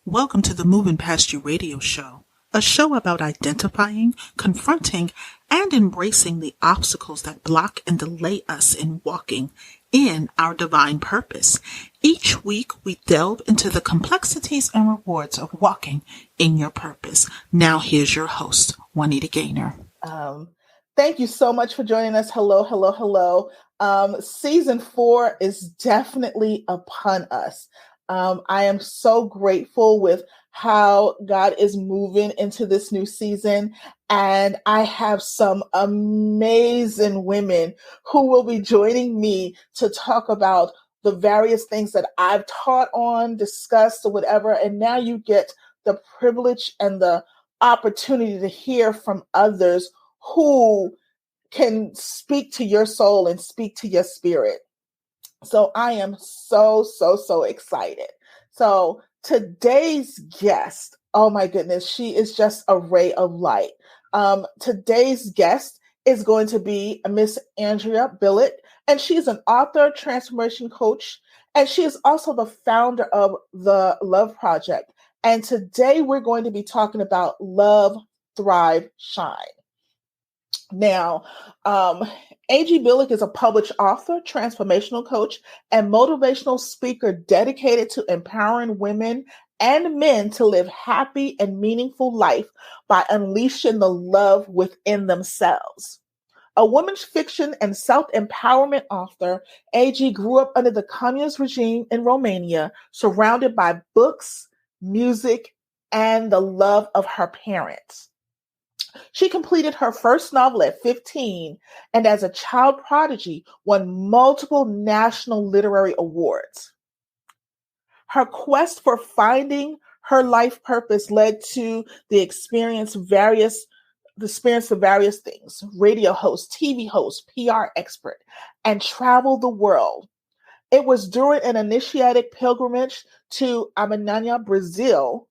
Welcome to the Moving Past You radio show, a show about identifying, confronting, and embracing the obstacles that block and delay us in walking in our divine purpose. Each week, we delve into the complexities and rewards of walking in your purpose. Now, here's your host, Juanita Gaynor. Thank you so much for joining us. Hello, hello, hello. Season 4 is definitely upon us. I am so grateful with how God is moving into this new season. And I have some amazing women who will be joining me to talk about the various things that I've taught on, discussed, or whatever. And now you get the privilege and the opportunity to hear from others who can speak to your soul and speak to your spirit. So I am so excited. So today's guest, oh my goodness, she is just a ray of light. Today's guest is going to be Miss Andrea Billett, and she's an author, transformation coach, and she is also the founder of the Love Project. And today we're going to be talking about Love, Thrive, Shine. Now, A.G. Billick is a published author, transformational coach, and motivational speaker dedicated to empowering women and men to live happy and meaningful life by unleashing the love within themselves. A women's fiction and self-empowerment author, A.G. grew up under the communist regime in Romania, surrounded by books, music, and the love of her parents. She completed her first novel at 15 and as a child prodigy won multiple national literary awards. Her quest for finding her life purpose led to the experience of various things: radio host, TV host, PR expert, and travel the world. It was during an initiatic pilgrimage to Amanhã, Brazil,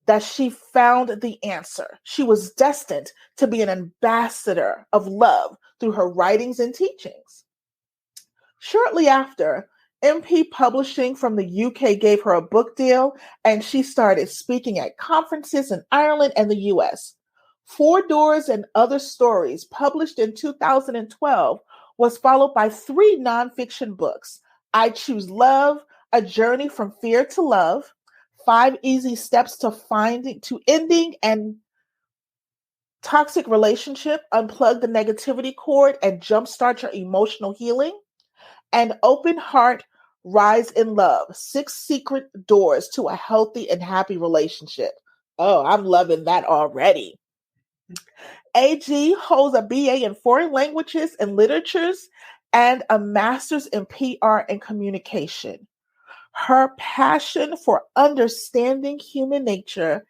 that she found the answer. She was destined to be an ambassador of love through her writings and teachings. Shortly after, MP Publishing from the UK gave her a book deal, and she started speaking at conferences in Ireland and the US. Four Doors and Other Stories, published in 2012, was followed by 3 nonfiction books: I Choose Love, A Journey from Fear to Love, 5 Easy Steps to Ending and Toxic Relationship, Unplug the Negativity Cord and Jumpstart Your Emotional Healing, and Open Heart, Rise in Love, 6 Secret Doors to a Healthy and Happy Relationship. Oh, I'm loving that already. AG holds a BA in Foreign Languages and Literatures and a Master's in PR and Communication. Her passion for understanding human nature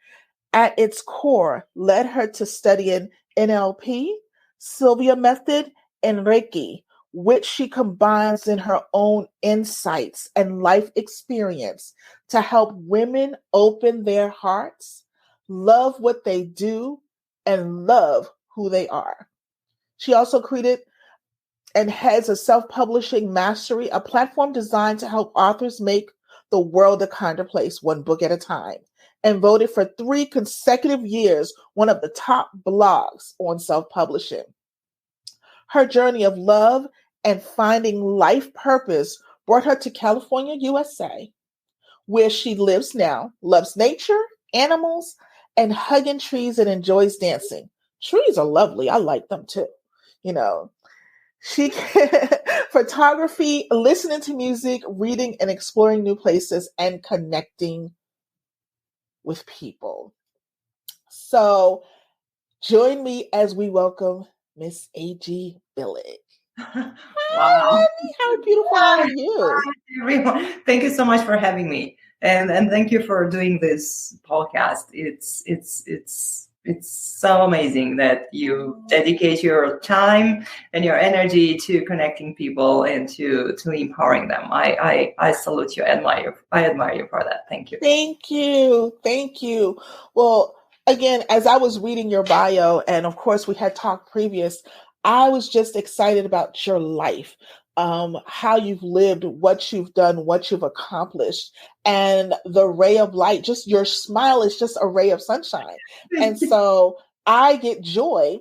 at its core led her to studying NLP, Sylvia Method, and Reiki, which she combines in her own insights and life experience to help women open their hearts, love what they do, and love who they are. She also created and heads a self-publishing mastery, a platform designed to help authors make the world a kinder place, one book at a time, and voted for 3 consecutive years one of the top blogs on self-publishing. Her journey of love and finding life purpose brought her to California, USA, where she lives now, loves nature, animals, and hugging trees, and enjoys dancing. Trees are lovely. I like them too. She photography, listening to music, reading and exploring new places, and connecting with people. So join me as we welcome Miss A.G. Billick. Wow. Hi, how beautiful are you? Hi, everyone. Thank you so much for having me. And thank you for doing this podcast. It's so amazing that you dedicate your time and your energy to connecting people and to empowering them. I salute you. I admire you for that. Thank you. Thank you. Well, again, as I was reading your bio, and of course we had talked previous, I was just excited about your life. how you've lived, what you've done, what you've accomplished, and the ray of light. Just your smile is just a ray of sunshine. And so I get joy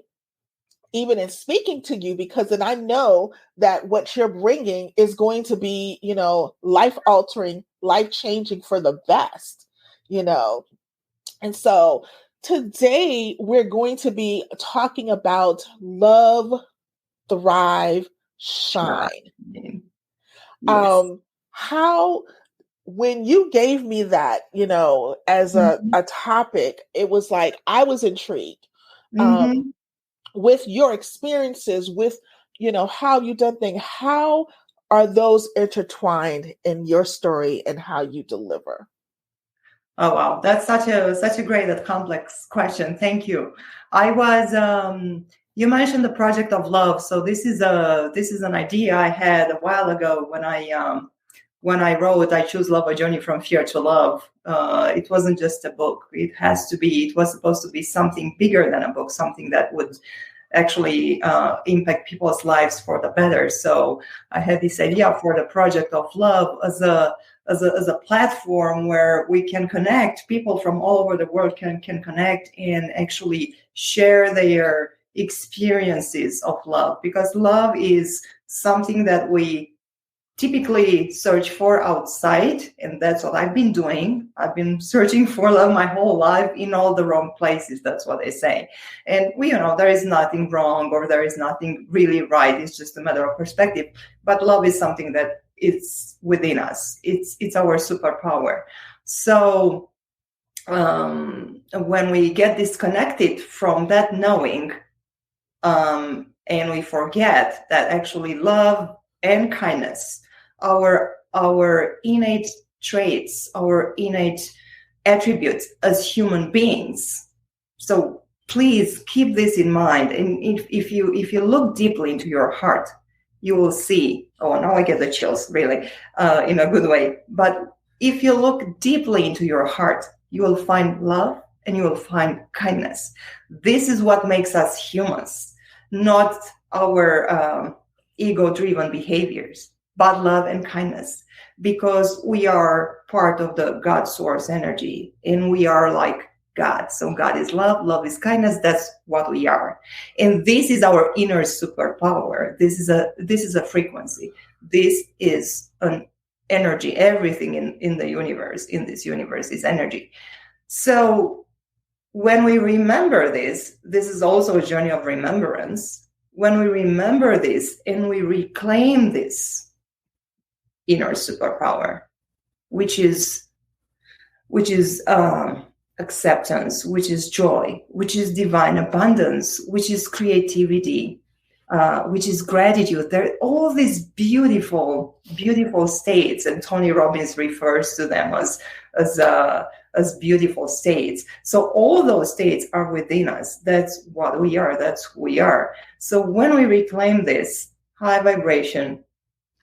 even in speaking to you, because then I know that what you're bringing is going to be, life altering, life changing for the best, And so today we're going to be talking about love, thrive, shine. Yes. How, when you gave me that, as a topic, it was like, I was intrigued. With your experiences, with, how you've done things, how are those intertwined in your story and how you deliver? Oh, wow. That's such a great and complex question. Thank you. I was, you mentioned the project of love. So this is an idea I had a while ago when I wrote I Choose Love, a Journey from Fear to Love. It wasn't just a book. It was supposed to be something bigger than a book, something that would actually impact people's lives for the better. So I had this idea for the project of love as a platform where we can connect. People from all over the world can connect and actually share their experiences of love, because love is something that we typically search for outside, and that's what I've been doing. I've been searching for love my whole life in all the wrong places. That's what they say. And there is nothing wrong or there is nothing really right. It's just a matter of perspective. But love is something that it's within us. It's our superpower. So when we get disconnected from that knowing, and we forget that actually love and kindness, our innate traits, our innate attributes as human beings. So please keep this in mind. And if you look deeply into your heart, you will see, oh, now I get the chills, really, in a good way. But if you look deeply into your heart, you will find love and you will find kindness. This is what makes us humans, not our ego-driven behaviors, but love and kindness, because we are part of the God source energy and we are like God. So God is love, love is kindness. That's what we are. And this is our inner superpower. This is a frequency. This is an energy. Everything in the universe, in this universe, is energy. So when we remember this is also a journey of remembrance. When we remember this and we reclaim this inner superpower, which is acceptance, which is joy, which is divine abundance, which is creativity, which is gratitude. There are all these beautiful, beautiful states, and Tony Robbins refers to them as beautiful states. So all those states are within us. That's what we are. That's who we are. So when we reclaim this high vibration,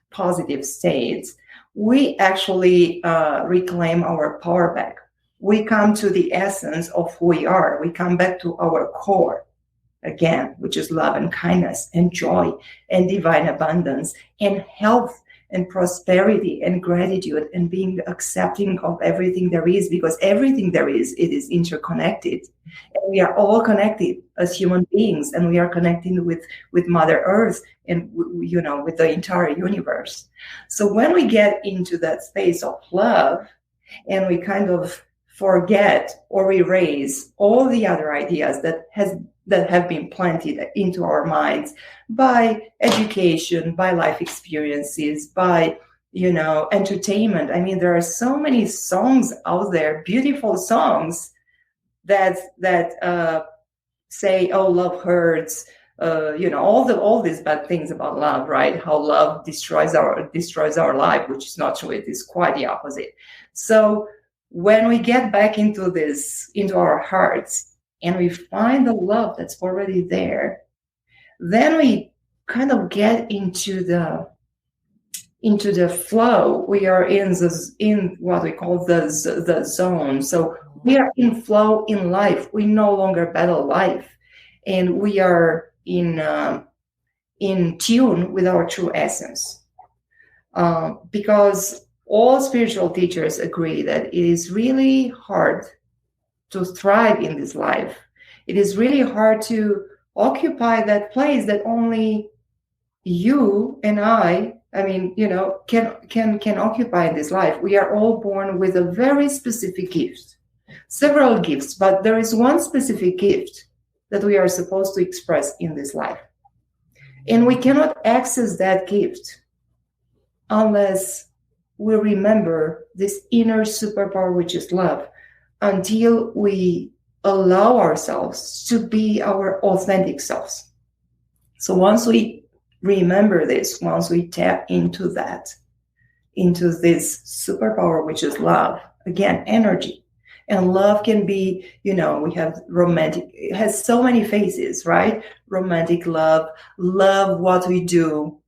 positive states, we actually reclaim our power back. We come to the essence of who we are. We come back to our core again, which is love and kindness and joy and divine abundance and health and prosperity and gratitude and being accepting of everything there is, because everything there is, it is interconnected. And we are all connected as human beings, and we are connecting with Mother Earth and, with the entire universe. So when we get into that space of love and we kind of forget or erase all the other ideas that have been planted into our minds by education, by life experiences, by entertainment. I mean, there are so many songs out there, beautiful songs that say, "Oh, love hurts," all these bad things about love, right? How love destroys our life, which is not true. It is quite the opposite. So when we get back into our hearts, and we find the love that's already there, then we kind of get into the flow. We are in what we call the zone. So we are in flow in life. We no longer battle life, and we are in tune with our true essence. because all spiritual teachers agree that it is really hard to thrive in this life. It is really hard to occupy that place that only you and I mean, can occupy in this life. We are all born with a very specific gift, several gifts, but there is one specific gift that we are supposed to express in this life. And we cannot access that gift unless we remember this inner superpower, which is love, until we allow ourselves to be our authentic selves. So once we remember this, once we tap into that, into this superpower, which is love, again, energy. And love can be, we have romantic, it has so many faces, right? Romantic love, love what we do,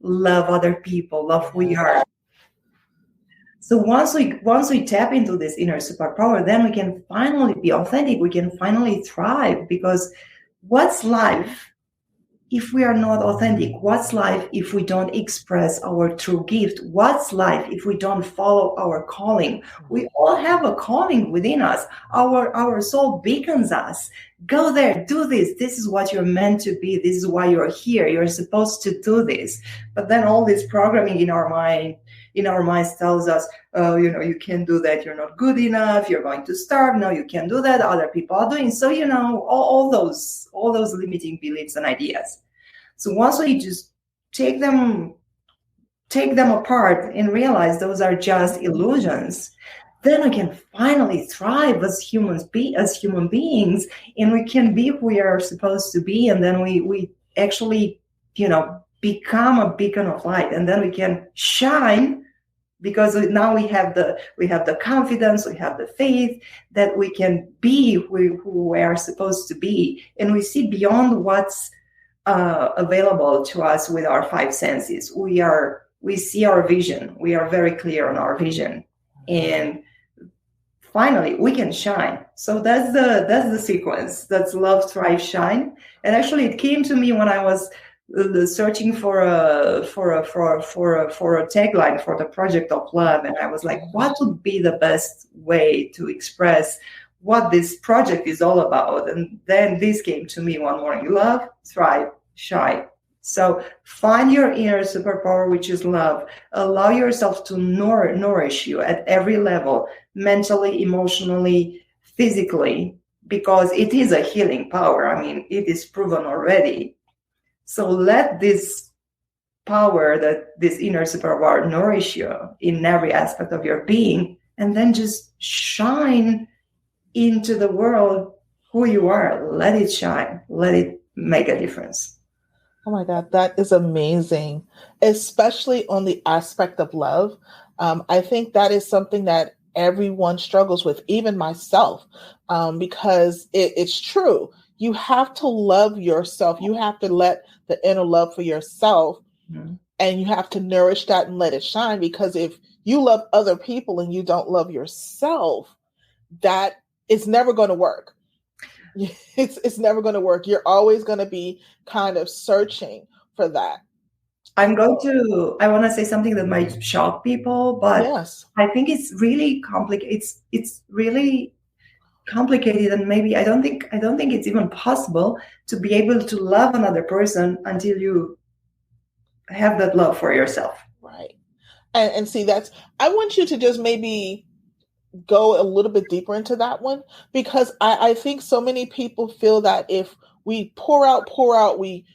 love other people, love who we are. So once we tap into this inner superpower, then we can finally be authentic. We can finally thrive, because what's life if we are not authentic? What's life if we don't express our true gift? What's life if we don't follow our calling? We all have a calling within us. Our soul beckons us. Go there, do this. This is what you're meant to be. This is why you're here. You're supposed to do this. But then all this programming in our minds tells us, oh, you can't do that. You're not good enough. You're going to starve. No, you can't do that. Other people are doing. So, all those limiting beliefs and ideas. So once we just take them apart and realize those are just illusions, then we can finally thrive as human beings, and we can be who we are supposed to be. And then we actually, become a beacon of light, and then we can shine, because now we have the confidence, we have the faith that we can be who we are supposed to be, and we see beyond what's available to us with our five senses. We see our vision. We are very clear on our vision, and finally we can shine. So that's the sequence. That's love, thrive, shine. And actually, it came to me when I was searching for a tagline for the project of love, and I was like, what would be the best way to express what this project is all about? And then this came to me one morning: love, thrive, shine. So find your inner superpower, which is love. Allow yourself to nourish you at every level, mentally, emotionally, physically, because it is a healing power. I mean, it is proven already. So let this power, this inner superpower, nourish you in every aspect of your being, and then just shine into the world who you are. Let it shine. Let it make a difference. Oh my God, that is amazing, especially on the aspect of love. I think that is something that everyone struggles with, even myself, because it's true. You have to love yourself. You have to let the inner love for yourself, and you have to nourish that and let it shine. Because if you love other people and you don't love yourself, that is never going to work. It's never going to work. You're always going to be kind of searching for that. I want to say something that might shock people, but yes, I think it's really complicated. It's really complicated, and maybe I don't think it's even possible to be able to love another person until you have that love for yourself. Right. And see, I want you to just maybe go a little bit deeper into that one, because I think so many people feel that if we pour out, we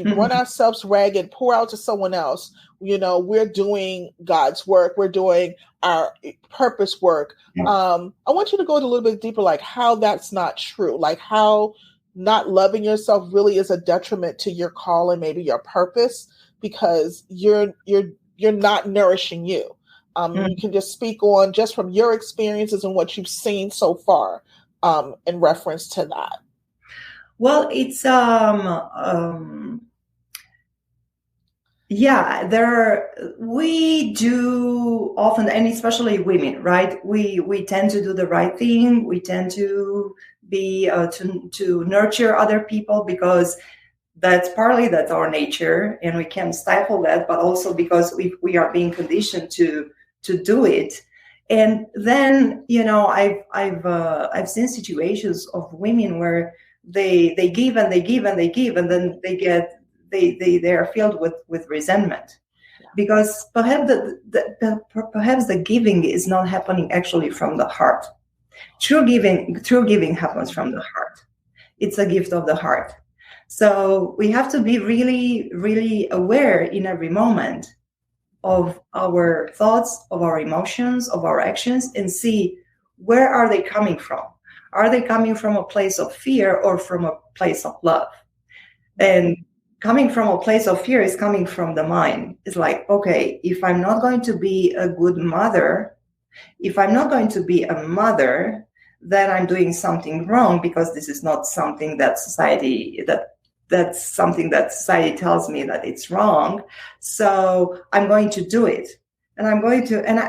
run ourselves ragged, pour out to someone else, we're doing God's work, we're doing our purpose work. I want you to go a little bit deeper, like how that's not true, like how not loving yourself really is a detriment to your call and maybe your purpose, because you're not nourishing you. You can just speak on just from your experiences and what you've seen so far in reference to that. Well, it's we do often, and especially women, right? We tend to do the right thing. We tend to be to nurture other people, because That's our nature, and we can stifle that, but also because we are being conditioned to do it. And then, I've seen situations of women where they give and they give and they give, and then they are filled with resentment, because perhaps perhaps the giving is not happening actually from the heart. True giving happens from the heart. It's a gift of the heart. So we have to be really, really aware in every moment of our thoughts, of our emotions, of our actions, and see where are they coming from. Are they coming from a place of fear or from a place of love? And coming from a place of fear is coming from the mind. It's like, okay, if I'm not going to be a good mother, if I'm not going to be a mother, then I'm doing something wrong, because this is not something that that's something that society tells me that it's wrong. So I'm going to do it. And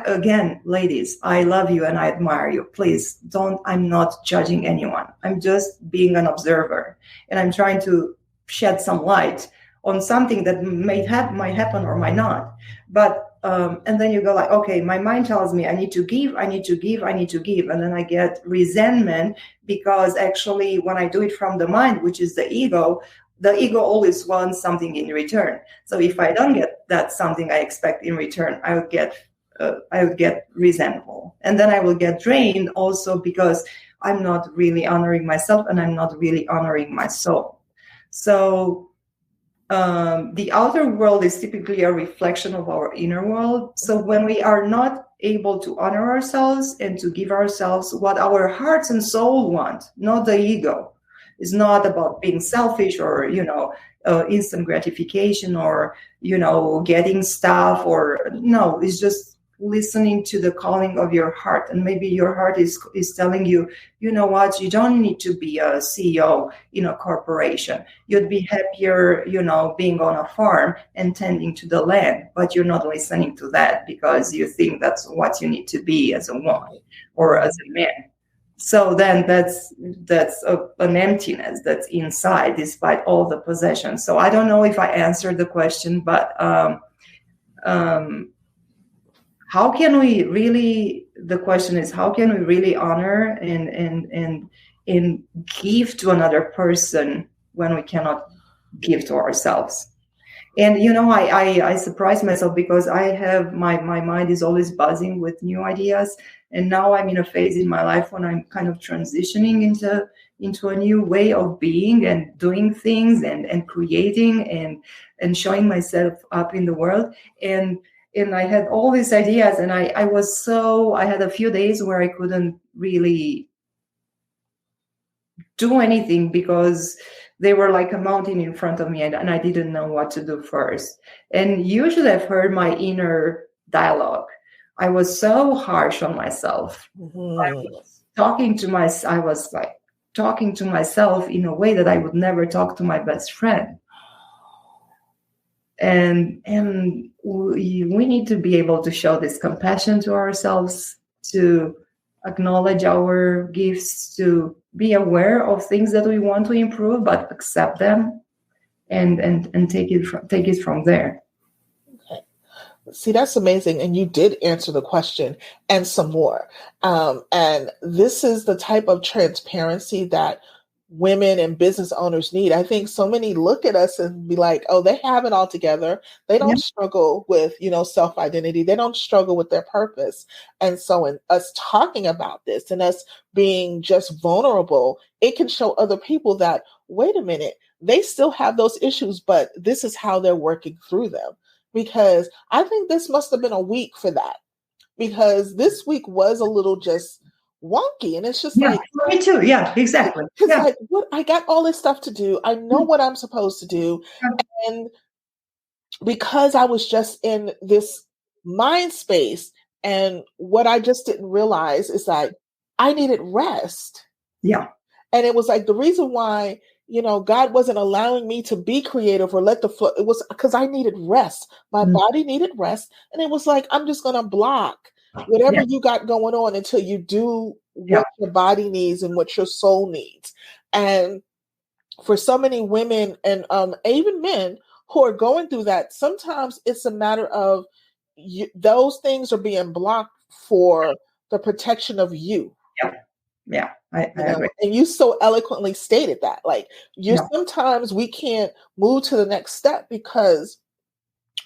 again, ladies, I love you and I admire you. Please I'm not judging anyone. I'm just being an observer, and I'm trying to shed some light on something that might happen or might not. But and then you go like, okay, my mind tells me I need to give, and then I get resentment, because actually when I do it from the mind, which is the ego always wants something in return. So if I don't get that something I expect in return, I would get resentful, and then I will get drained also, because I'm not really honoring myself and I'm not really honoring my soul. So the outer world is typically a reflection of our inner world. So when we are not able to honor ourselves and to give ourselves what our hearts and soul want, not the ego, it's not about being selfish or, instant gratification or, getting stuff, or no, it's just listening to the calling of your heart. And maybe your heart is telling you, you know what, you don't need to be a CEO in a corporation. You'd be happier, being on a farm and tending to the land, but you're not listening to that because you think that's what you need to be as a woman or as a man. So then that's an emptiness that's inside, despite all the possessions. So I don't know if I answered the question, but how can we really? The question is, how can we really honor and give to another person when we cannot give to ourselves? And I surprise myself, because I have my mind is always buzzing with new ideas. And now I'm in a phase in my life when I'm kind of transitioning into a new way of being and doing things and creating and showing myself up in the world. And I had all these ideas, and I had a few days where I couldn't really do anything, because they were like a mountain in front of me, and I didn't know what to do first. And usually I've heard my inner dialogue. I was so harsh on myself. Mm-hmm. I was talking to myself in a way that I would never talk to my best friend. And we need to be able to show this compassion to ourselves, to acknowledge our gifts, to be aware of things that we want to improve, but accept them and take it from there. Okay. See, that's amazing. And you did answer the question and some more. And this is the type of transparency that women and business owners need. I think so many look at us and be like, oh, they have it all together. They don't struggle with, self-identity. They don't struggle with their purpose. And so in us talking about this and us being just vulnerable, it can show other people that, wait a minute, they still have those issues, but this is how they're working through them. Because I think this must have been a week for that. Because this week was a little just wonky, and it's just like me too. Yeah, exactly. It's like, what, I got all this stuff to do. I know what I'm supposed to do, and because I was just in this mind space, and what I just didn't realize is like I needed rest. Yeah, and it was like the reason why God wasn't allowing me to be creative or let the flow. It was because I needed rest. My body needed rest, and it was like I'm just gonna block whatever you got going on until you do what your body needs and what your soul needs. And for so many women and even men who are going through that, sometimes it's a matter of those things are being blocked for the protection of you. Yeah. Yeah. I You know, agree. and you so eloquently stated that, like, you Yeah. sometimes we can't move to the next step because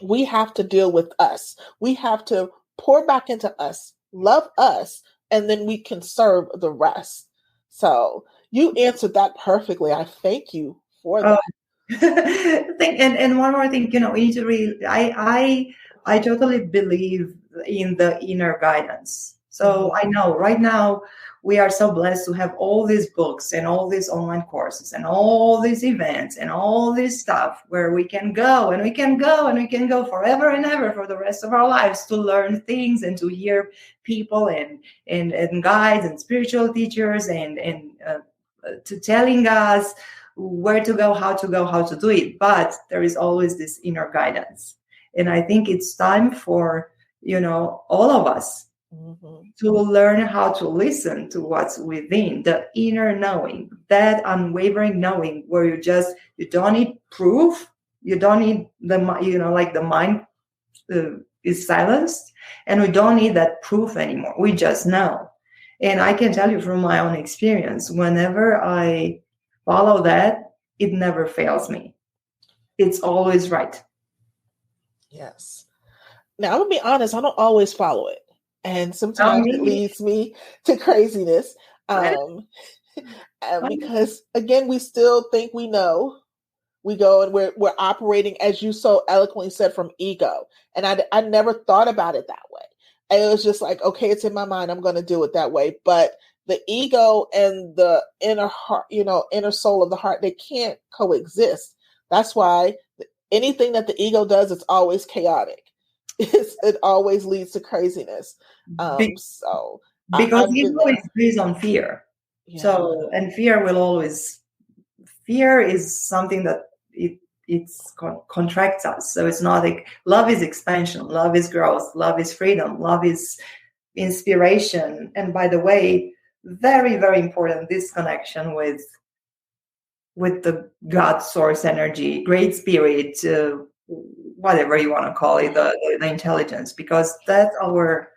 we have to deal with us. We have to pour back into us, love us, and then we can serve the rest. So you answered that perfectly. I thank you for Oh, that. and one more thing, we need to I totally believe in the inner guidance. So I know right now we are so blessed to have all these books and all these online courses and all these events and all this stuff where we can go and we can go and we can go forever and ever for the rest of our lives to learn things and to hear people and guides and spiritual teachers and to telling us where to go, how to do it. But there is always this inner guidance. And I think it's time for, all of us to learn how to listen to what's within, the inner knowing, that unwavering knowing where you don't need proof. You don't need like the mind is silenced, and we don't need that proof anymore. We just know. And I can tell you from my own experience, whenever I follow that, it never fails me. It's always right. Yes. Now, I'm going to be honest, I don't always follow it. And sometimes it leads me to craziness. Because, again, we still think we know. We go and we're operating, as you so eloquently said, from ego. And I never thought about it that way. And it was just like, okay, it's in my mind, I'm going to do it that way. But the ego and the inner heart, inner soul of the heart, they can't coexist. That's why anything that the ego does, it's always chaotic. It always leads to craziness. Because I've been ego there. is based on fear. Yeah. So, and fear is something that it contracts us. So it's not like love is expansion, love is growth, love is freedom, love is inspiration. And by the way, very, very important, this connection with the God source energy, great spirit, whatever you want to call it, the intelligence, because that's our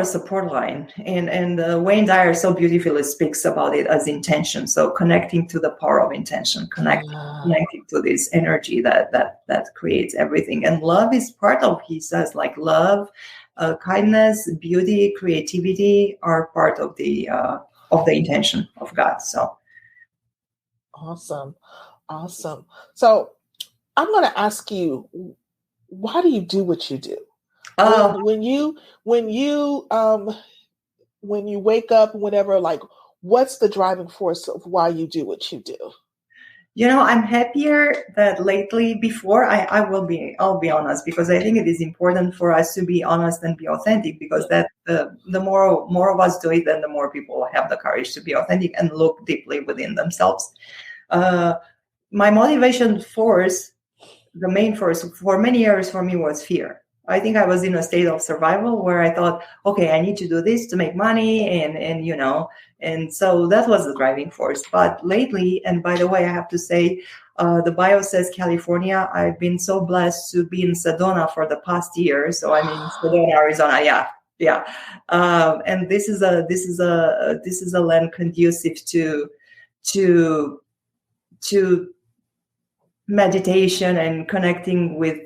support line. And Wayne Dyer so beautifully speaks about it as intention. So connecting to the power of intention, connecting to this energy that creates everything. And love is part of, he says, like love, kindness, beauty, creativity are part of the intention of God. So awesome. So I'm going to ask you, why do you do what you do? When you wake up, whatever, like, what's the driving force of why you do what you do? I'm happier that lately. Before I'll be honest, because I think it is important for us to be honest and be authentic, because that the more of us do it, then the more people have the courage to be authentic and look deeply within themselves. My motivation force, the main force for many years for me, was fear. I think I was in a state of survival where I thought, okay, I need to do this to make money, and so that was the driving force. But lately, and by the way, I have to say, the bio says California. I've been so blessed to be in Sedona for the past year. So I'm in Sedona, Arizona. Yeah. And this is a land conducive to meditation and connecting with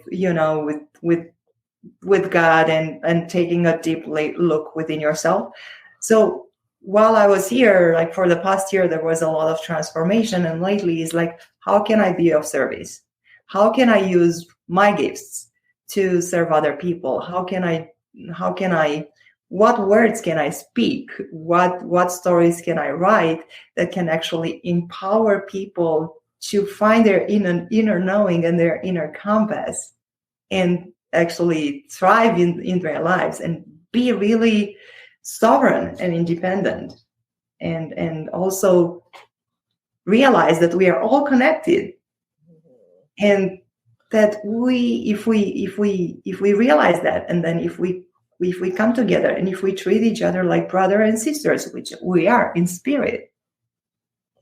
God and taking a deep look within yourself. So while I was here, like for the past year, there was a lot of transformation. And lately is like, how can I be of service? How can I use my gifts to serve other people? How can I, what words can I speak? What stories can I write that can actually empower people to find their inner knowing and their inner compass and actually thrive in their lives and be really sovereign and independent, and also realize that we are all connected, and that if we realize that, and then if we come together and if we treat each other like brother and sisters, which we are in spirit.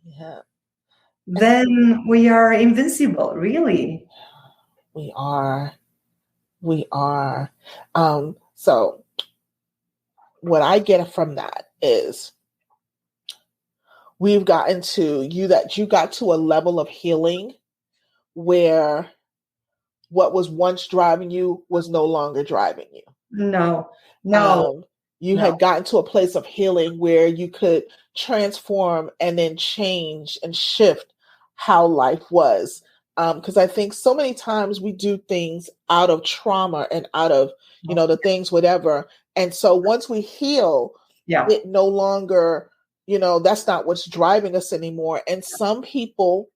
Yeah. then we are invincible, really. We are. We are. So what I get from that is we've gotten to that you got to a level of healing where what was once driving you was no longer driving you. No, no, you no. had gotten to a place of healing where you could transform and then change and shift how life was. Because I think so many times we do things out of trauma and out of, the things, whatever. And so once we heal, it no longer, that's not what's driving us anymore. And some people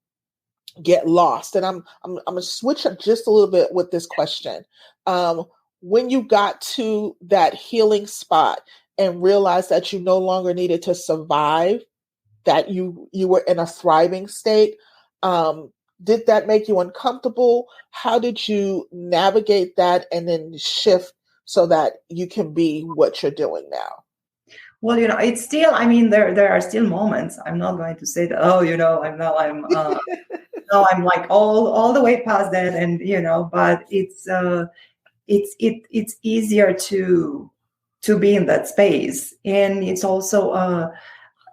get lost. And I'm gonna switch up just a little bit with this question. When you got to that healing spot and realized that you no longer needed to survive, that you were in a thriving state, did that make you uncomfortable? How did you navigate that and then shift so that you can be what you're doing now? Well, it's still, I mean, there are still moments. I'm not going to say that, I'm like all the way past that. And, but it's easier to be in that space. And it's also,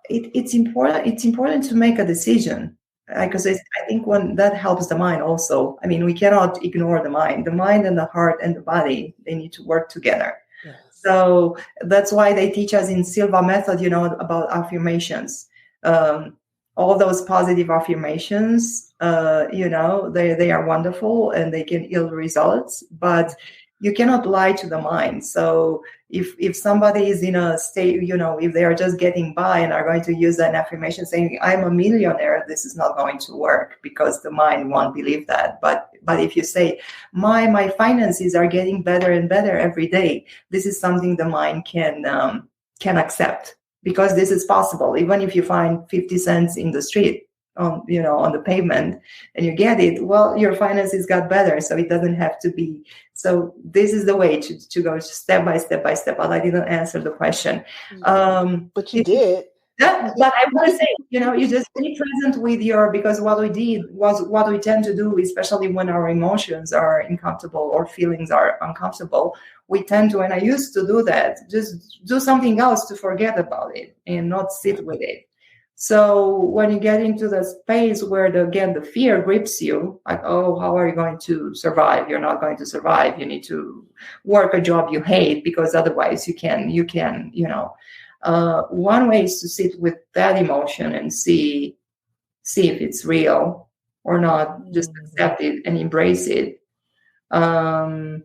it's important to make a decision. Because I think when that helps the mind also. I mean, we cannot ignore the mind and the heart and the body, they need to work together. Yes. So that's why they teach us in Silva method, about affirmations. All those positive affirmations, they are wonderful and they can yield results, but you cannot lie to the mind. So if somebody is in a state, if they are just getting by and are going to use an affirmation saying, I'm a millionaire, this is not going to work because the mind won't believe that. But if you say, my finances are getting better and better every day, this is something the mind can accept, because this is possible. Even if you find 50 cents in the street, on the pavement, and you get it, well, your finances got better, so it doesn't have to be. So this is the way to go step by step by step. But I didn't answer the question. But you did. Yeah, but I want to say, you just be present with because what we did was what we tend to do, especially when our emotions are uncomfortable or feelings are uncomfortable, we tend to, and I used to do that, just do something else to forget about it and not sit with it. So when you get into the space where the fear grips you, like, oh, how are you going to survive? You're not going to survive. You need to work a job you hate, because otherwise you can, one way is to sit with that emotion and see if it's real or not, just accept it and embrace it. The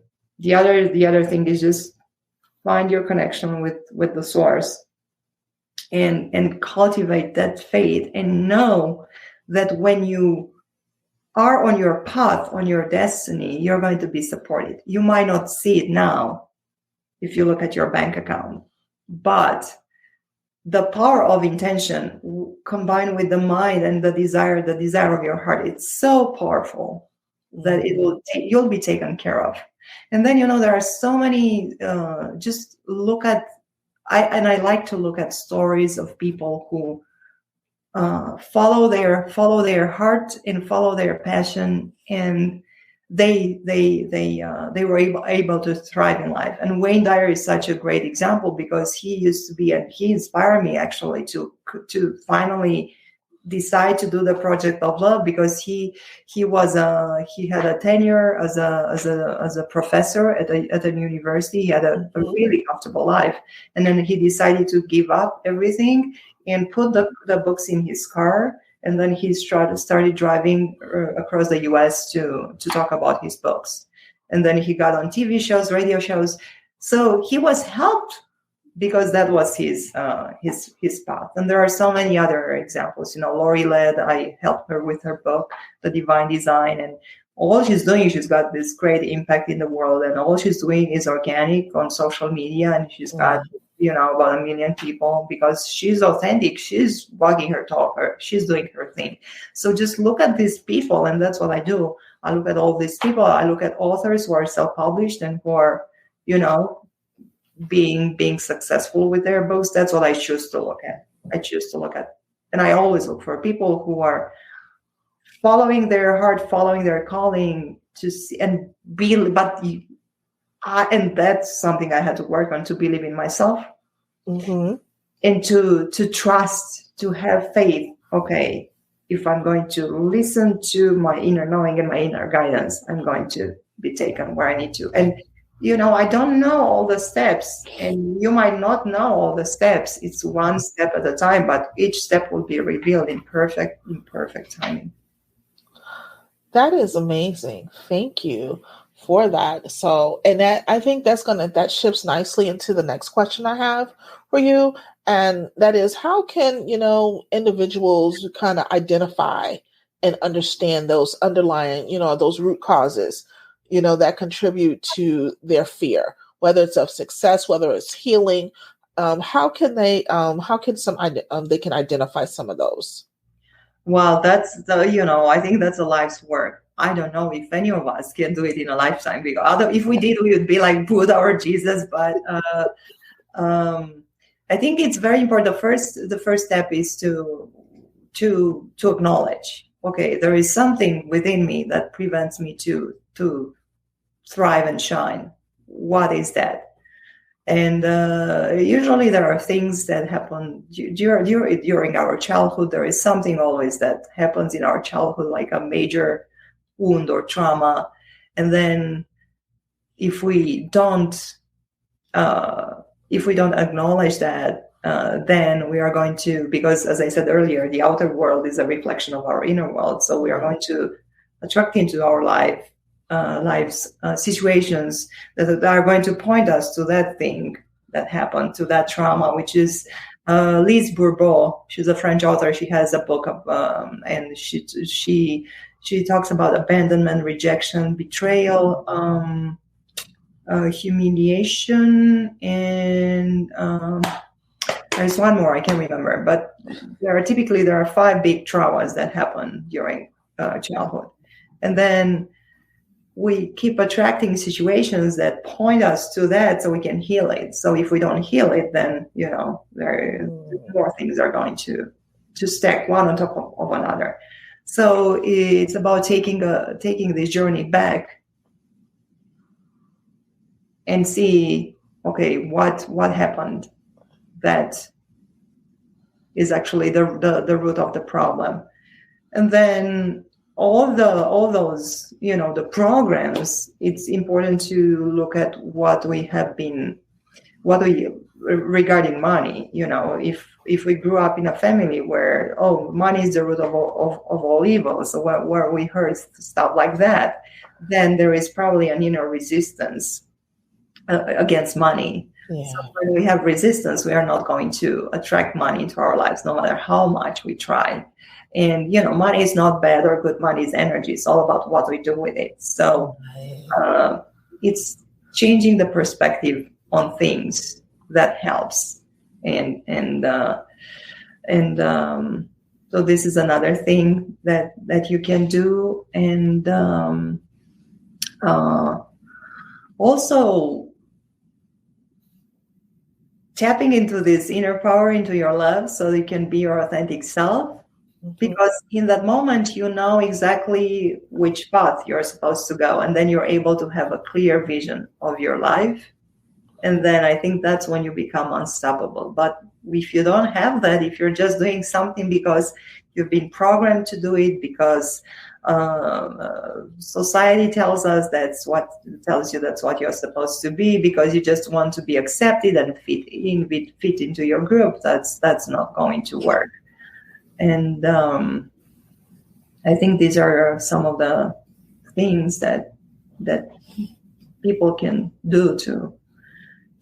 other thing is just find your connection with the source. And cultivate that faith, and know that when you are on your path, on your destiny, you're going to be supported. You might not see it now if you look at your bank account, but the power of intention combined with the mind and the desire of your heart, it's so powerful that you'll be taken care of. And then, there are so many, just look at, I like to look at stories of people who follow their heart and follow their passion, and they were able to thrive in life. And Wayne Dyer is such a great example, because he used to be, and he inspired me actually to finally decide to do the project of love, because he had a tenure as a professor at a university. He had a really comfortable life, and then he decided to give up everything and put the books in his car, and then he started driving across the US to talk about his books. And then he got on TV shows, radio shows. So he was helped because that was his path. And there are so many other examples. Lori Led, I helped her with her book, The Divine Design, and all she's doing, she's got this great impact in the world, and all she's doing is organic on social media, and she's got about 1 million people, because she's authentic, she's walking her talk, she's doing her thing. So just look at these people, and that's what I do. I look at all these people. I look at authors who are self-published and who are, being successful with their books. That's what I choose to look at. And I always look for people who are following their heart, following their calling to see and be, and that's something I had to work on, to believe in myself, and to trust, to have faith. Okay, if I'm going to listen to my inner knowing and my inner guidance, I'm going to be taken where I need to. And I don't know all the steps, and you might not know all the steps. It's one step at a time, but each step will be revealed in perfect timing. That is amazing. Thank you for that. So, and that, I think that shifts nicely into the next question I have for you. And that is, how can, individuals kind of identify and understand those underlying, those root causes, that contribute to their fear, whether it's of success, whether it's healing. How can they can identify some of those? Well, that's I think that's a life's work. I don't know if any of us can do it in a lifetime, because if we did, we would be like Buddha or Jesus. But I think it's very important. The first step is to acknowledge, okay, there is something within me that prevents me to thrive and shine. What is that? And usually there are things that happen during our childhood. There is something always that happens in our childhood, like a major wound or trauma. And then if we don't acknowledge that, then we are going to, because as I said earlier, the outer world is a reflection of our inner world. So we are going to attract into our lives situations that are going to point us to that thing that happened, to that trauma, which is Lise Bourbeau. She's a French author. She has a book of, and she talks about abandonment, rejection, betrayal, humiliation, and there's one more I can't remember. But there are 5 big traumas that happen during childhood, and then we keep attracting situations that point us to that so we can heal it. So if we don't heal it, then, more things are going to stack one on top of another. So it's about taking this journey back and see, okay, what happened that is actually the root of the problem. And then all those, the programs, it's important to look at regarding money. If we grew up in a family where, money is the root of all evil, so where we heard stuff like that, then there is probably an inner resistance against money. Yeah. So when we have resistance, we are not going to attract money into our lives, no matter how much we try. And, money is not bad or good. Money is energy. It's all about what we do with it. So it's changing the perspective on things that helps. And so this is another thing that you can do. And also tapping into this inner power, into your love, so you can be your authentic self. Because in that moment, you know exactly which path you're supposed to go. And then you're able to have a clear vision of your life. And then I think that's when you become unstoppable. But if you don't have that, if you're just doing something because you've been programmed to do it, because society tells you that's what you're supposed to be, because you just want to be accepted and fit into your group, that's not going to work. And I think these are some of the things that people can do to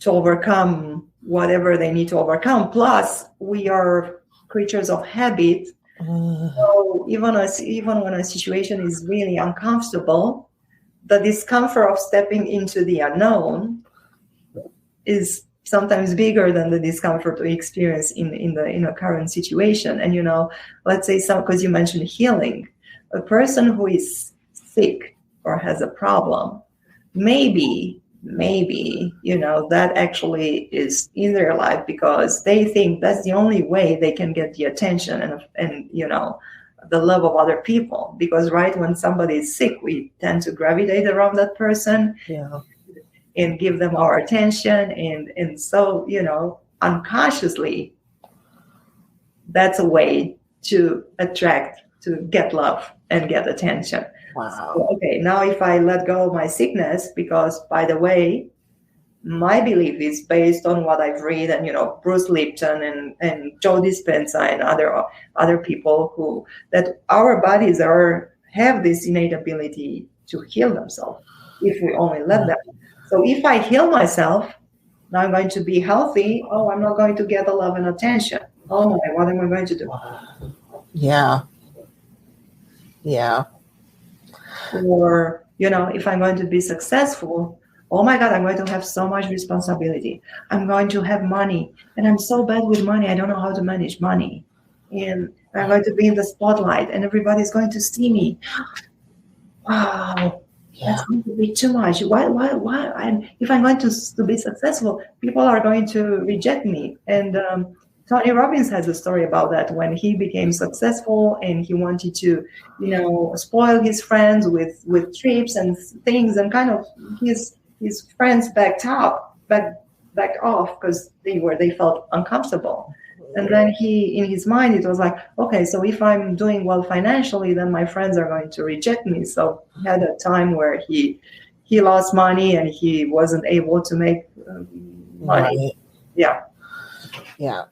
overcome whatever they need to overcome. Plus, we are creatures of habit. So even when a situation is really uncomfortable, the discomfort of stepping into the unknown is sometimes bigger than the discomfort we experience in a current situation. And let's say because you mentioned healing, a person who is sick or has a problem, maybe that actually is in their life because they think that's the only way they can get the attention and the love of other people, because right when somebody is sick, we tend to gravitate around that person Yeah. and give them our attention, and so unconsciously that's a way to attract, to get love and get attention. Wow. So, okay, now if I let go of my sickness, because by the way, my belief is based on what I've read, and Bruce Lipton and Joe Dispenza and other people, who that our bodies have this innate ability to heal themselves if we only let them. So if I heal myself, now I'm going to be healthy. Oh, I'm not going to get the love and attention. Oh my, what am I going to do? Yeah. Yeah. Or, if I'm going to be successful, oh my God, I'm going to have so much responsibility. I'm going to have money, and I'm so bad with money. I don't know how to manage money. And I'm going to be in the spotlight, and everybody's going to see me. Wow, that's going to be too much. Why? And if I'm going to be successful, people are going to reject me. And Tony Robbins has a story about that, when he became successful and he wanted to, spoil his friends with trips and things, and kind of his friends backed off because they felt uncomfortable. And then in his mind, it was like, okay, so if I'm doing well financially, then my friends are going to reject me. So he had a time where he lost money and he wasn't able to make money. Right. Yeah. Yeah.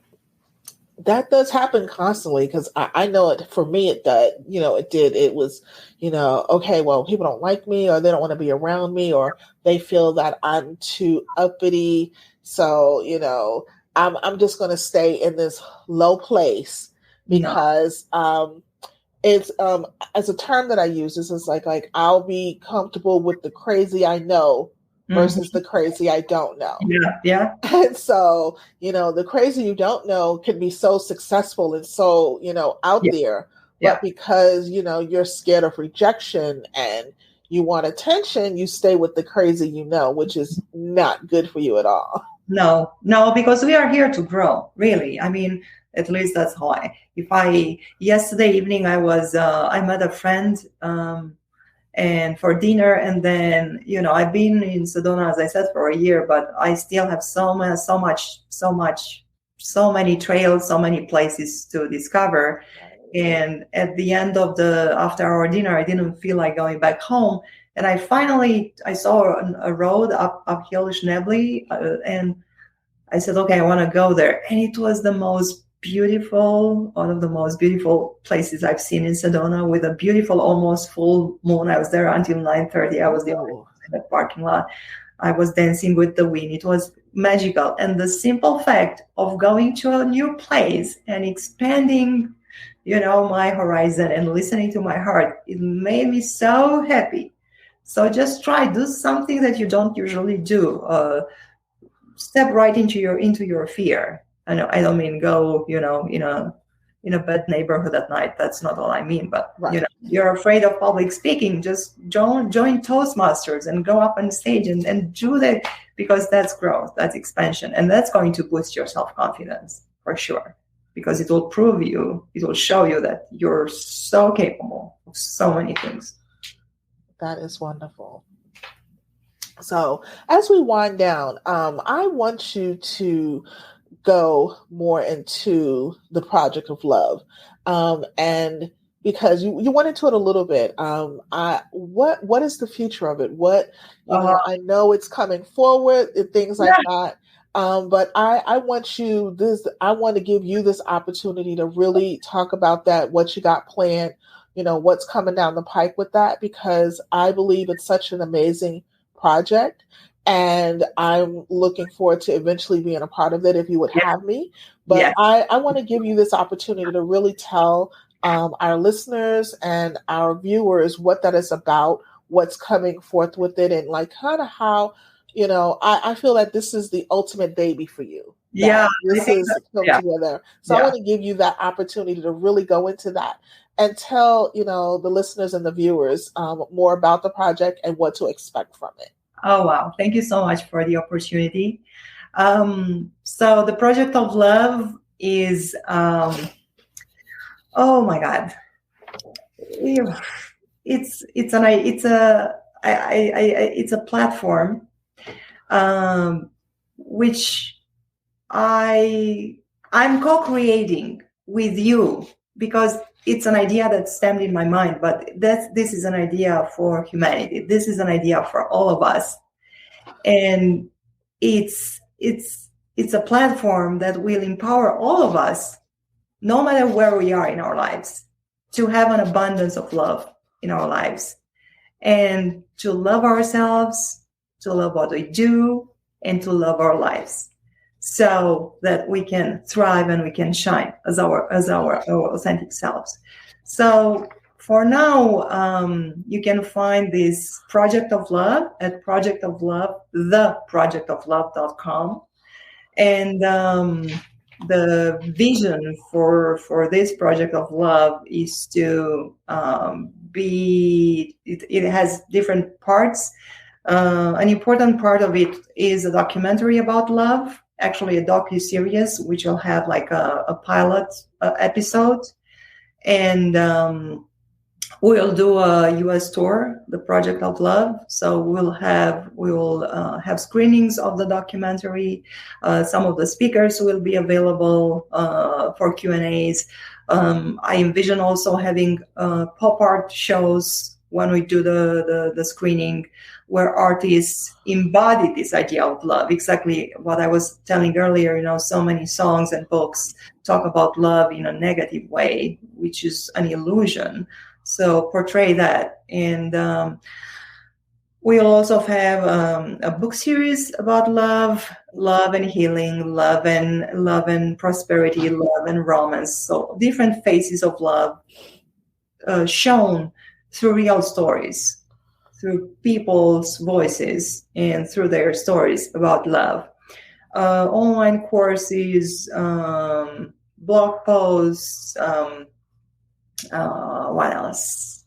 That does happen constantly, because I know it, for me, it did. It was, okay, well, people don't like me, or they don't want to be around me, or they feel that I'm too uppity. So, I'm just going to stay in this low place, because it's as a term that I use, this is like I'll be comfortable with the crazy I know versus the crazy I don't know. Yeah. And so, the crazy you don't know can be so successful and so, out there, but because, you're scared of rejection and you want attention, you stay with the crazy, which is not good for you at all. No, because we are here to grow, really. I mean, at least that's how yesterday evening, I met a friend, and for dinner, and then I've been in Sedona, as I said, for a year, but I still have so many trails, so many places to discover. And at the end after our dinner, I didn't feel like going back home, and I saw a road uphill Schnebly, and I said, okay, I want to go there. And it was one of the most beautiful places I've seen in Sedona, with a beautiful, almost full moon. I was there until 9:30. I was the only person in the parking lot. I was dancing with the wind. It was magical. And the simple fact of going to a new place and expanding, my horizon and listening to my heart, it made me so happy. So just do something that you don't usually do. Step right into your fear. I don't mean go, in a bad neighborhood at night. That's not all I mean. But you're afraid of public speaking, just join Toastmasters and go up on stage and do that, because that's growth, that's expansion, and that's going to boost your self-confidence for sure, because it will show you that you're so capable of so many things. That is wonderful. So as we wind down, I want you to go more into the project of love. And because you went into it a little bit, what is the future of it? I know it's coming forward and things like that. But I want to give you this opportunity to really talk about that, what you got planned, what's coming down the pike with that, because I believe it's such an amazing project, and I'm looking forward to eventually being a part of it if you would have me. But I want to give you this opportunity to really tell our listeners and our viewers what that is about, what's coming forth with it, and kind of how, I feel that this is the ultimate baby for you. This is come together. So I want to give you that opportunity to really go into that and tell, the listeners and the viewers more about the project and what to expect from it. Oh, wow. Thank you so much for the opportunity. So the project of love is, oh my God. It's a platform, which I'm co-creating with you, because it's an idea that stemmed in my mind, but this is an idea for humanity. This is an idea for all of us, and it's a platform that will empower all of us, no matter where we are in our lives, to have an abundance of love in our lives, and to love ourselves, to love what we do, and to love our lives, so that we can thrive and we can shine as our authentic selves. So for now, you can find this Project of Love at theprojectoflove.com. And the vision for this Project of Love is to it has different parts. An important part of it is a documentary about love, actually a docu-series, which will have like a pilot episode. And we'll do a US tour, the Project of Love. So we will have screenings of the documentary. Some of the speakers will be available for Q&As. I envision also having pop art shows when we do the screening, where artists embody this idea of love. Exactly what I was telling earlier, so many songs and books talk about love in a negative way, which is an illusion. So portray that. And we'll also have a book series about love and healing, love and prosperity, love and romance. So different phases of love shown through real stories, through people's voices, and through their stories about love. Online courses, blog posts, what else?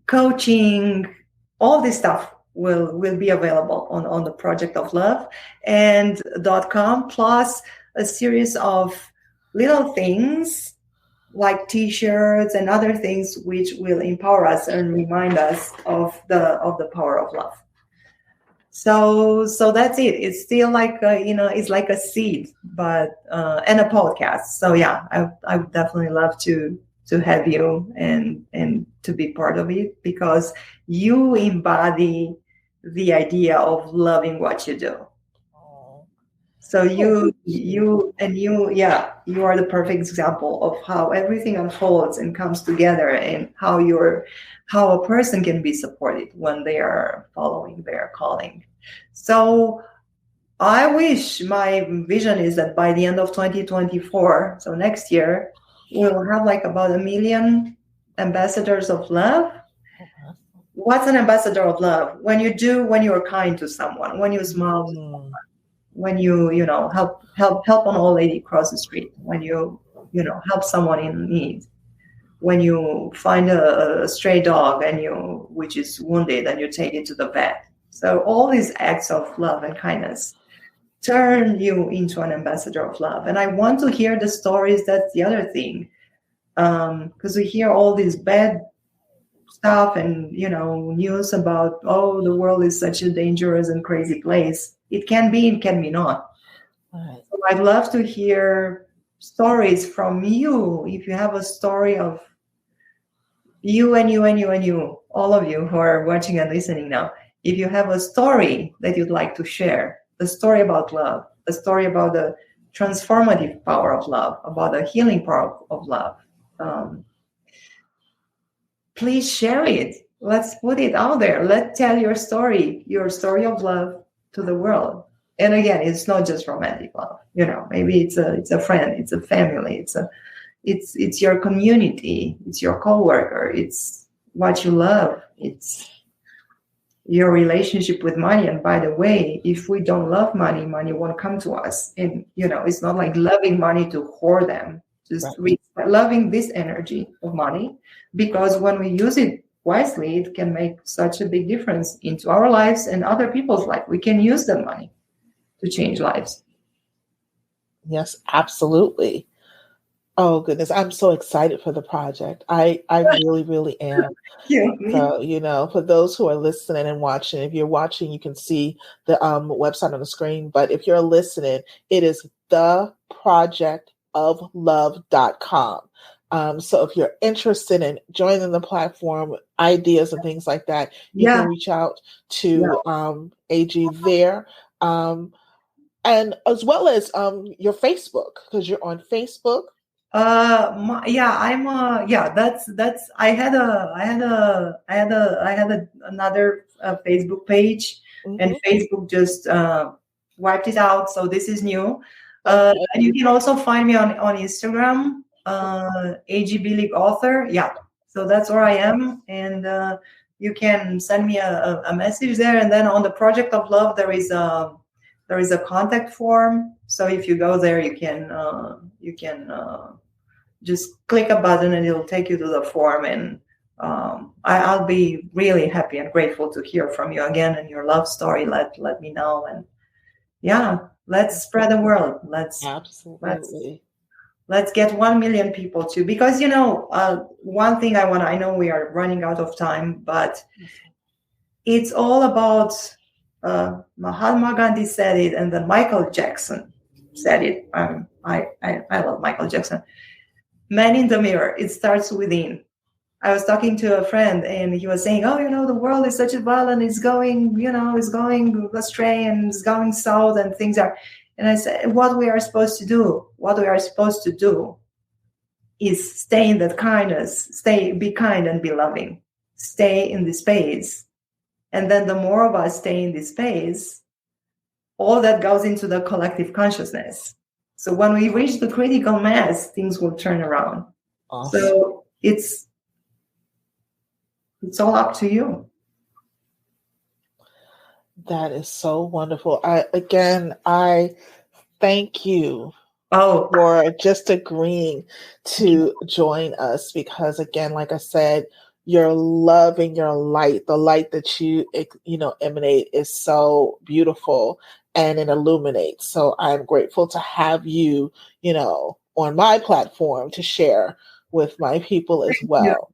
Coaching, all this stuff will be available on the Project of Love and .com, plus a series of little things like T-shirts and other things which will empower us and remind us of the power of love. So that's it. It's still like it's like a seed, but and a podcast. So yeah, I would definitely love to have you and to be part of it, because you embody the idea of loving what you do. So you are the perfect example of how everything unfolds and comes together, and how a person can be supported when they are following their calling. So I wish, my vision is that by the end of 2024, so next year, we'll have like about 1 million ambassadors of love. What's an ambassador of love? When you're kind to someone, when you smile to someone, when you help an old lady cross the street, when you help someone in need, when you find a stray dog which is wounded and you take it to the vet. So all these acts of love and kindness turn you into an ambassador of love. And I want to hear the stories. That's the other thing, because we hear all this bad stuff and news about, oh, the world is such a dangerous and crazy place. It can be, it can be not. Right. So I'd love to hear stories from you. If you have a story of you and you and you and you, all of you who are watching and listening now, if you have a story that you'd like to share, a story about love, a story about the transformative power of love, about the healing power of love, please share it. Let's put it out there. Let's tell your story of love to the world. And again, it's not just romantic love. Maybe it's a friend, it's a family, it's your community, it's your coworker, it's what you love, it's your relationship with money. And by the way, if we don't love money, money won't come to us. And it's not like loving money to hoard them. Just loving this energy of money, because when we use it wisely, it can make such a big difference into our lives and other people's life. We can use the money to change lives. Yes, absolutely. Oh goodness, I'm so excited for the project. I really, really am. Yeah. So, for those who are listening and watching, if you're watching, you can see the website on the screen. But if you're listening, it is theprojectoflove.com. So if you're interested in joining the platform, ideas and things like that, you can Yeah. reach out Yeah. to AG there. And as well as your Facebook, because you're on Facebook. Yeah, yeah, that's I had another Facebook page, and Mm-hmm. Facebook just wiped it out, so this is new. Okay. And you can also find me on Instagram, AGB League author. Yeah, so that's where I am, and you can send me a message there, and then on the Project of Love there is a contact form. So if you go there, you can just click a button and it'll take you to the form. And I'll be really happy and grateful to hear from you again and your love story. Let me know. And yeah, let's spread the word. Absolutely. Let's get 1 million people too. Because one thing I know we are running out of time, but it's all about Mahatma Gandhi said it, and then Michael Jackson said it. I love Michael Jackson. Man in the mirror, it starts within. I was talking to a friend and he was saying, oh, the world is such a violent, it's going astray and it's going south and things are. And I said, what we are supposed to do is stay in that kindness, be kind and be loving, stay in this space. And then the more of us stay in this space, all that goes into the collective consciousness. So when we reach the critical mass, things will turn around. Awesome. So it's all up to you. That is so wonderful. I thank you for just agreeing to join us, because again, like I said, your love and your light, the light that you emanate is so beautiful and it illuminates. So I'm grateful to have you, on my platform to share with my people as well.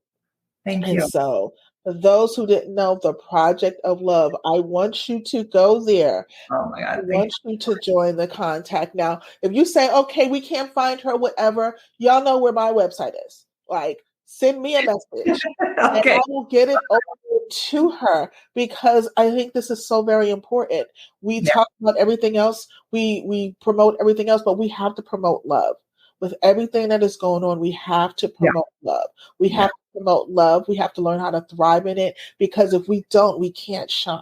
Thank you. And so for those who didn't know the Project of Love, I want you to go there. Oh my God. I want you to join the contact. Now, if you say, okay, we can't find her, whatever, y'all know where my website is. Like, send me a message and I will get it over to her, because I think this is so very important. We talk about everything else. We promote everything else, but we have to promote love. With everything that is going on, we have to promote love. We have to promote love. We have to learn how to thrive in it, because if we don't, we can't shine.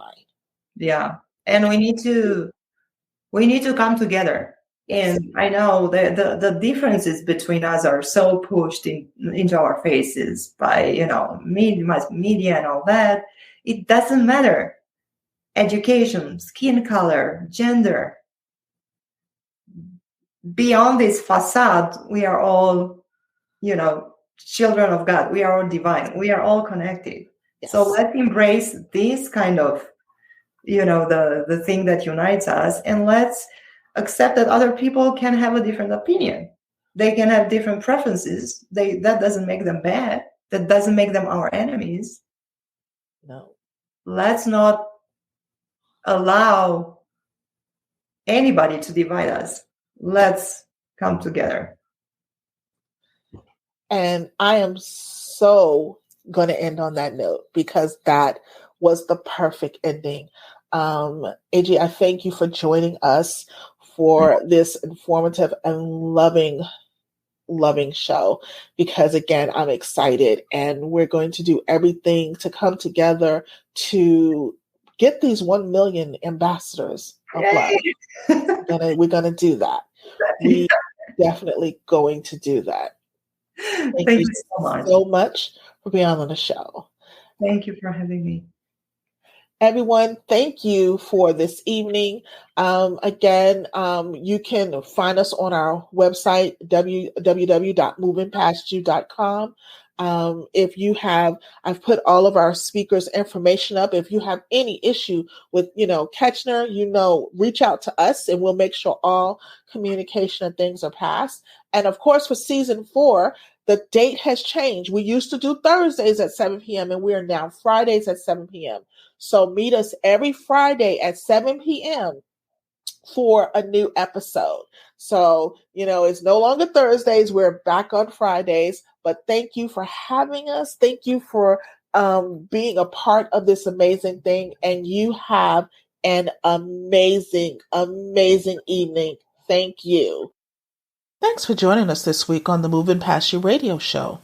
Yeah. And we need to come together. And I know the differences between us are so pushed into our faces by, media and all that. It doesn't matter. Education, skin color, gender. Beyond this facade, we are all, children of God. We are all divine. We are all connected. Yes. So let's embrace this kind of, the thing that unites us, and let's accept that other people can have a different opinion. They can have different preferences. That doesn't make them bad. That doesn't make them our enemies. No. Let's not allow anybody to divide us. Let's come together. And I am so going to end on that note, because that was the perfect ending. AG, I thank you for joining us for this informative and loving show, because again, I'm excited and we're going to do everything to come together to get these 1 million ambassadors of love. We're going to do that. We definitely going to do that. Thank you so much for being on the show. Thank you for having me. Everyone, thank you for this evening. Again, you can find us on our website, www.movingpastyou.com. If you have, I've put all of our speakers' information up. If you have any issue with, Ketchner, reach out to us and we'll make sure all communication and things are passed. And of course, for season 4, the date has changed. We used to do Thursdays at 7 p.m. and we are now Fridays at 7 p.m. So meet us every Friday at 7 p.m. for a new episode. So, it's no longer Thursdays. We're back on Fridays. But thank you for having us. Thank you for being a part of this amazing thing. And you have an amazing, amazing evening. Thank you. Thanks for joining us this week on the Moving Past You radio show.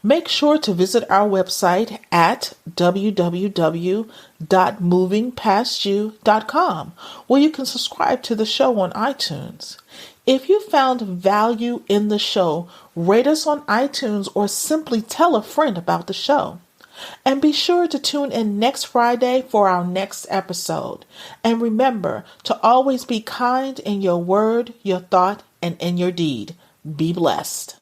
Make sure to visit our website at www.movingpastyou.com, where you can subscribe to the show on iTunes. If you found value in the show, rate us on iTunes or simply tell a friend about the show. And be sure to tune in next Friday for our next episode. And remember to always be kind in your word, your thought, and in your deed. Be blessed.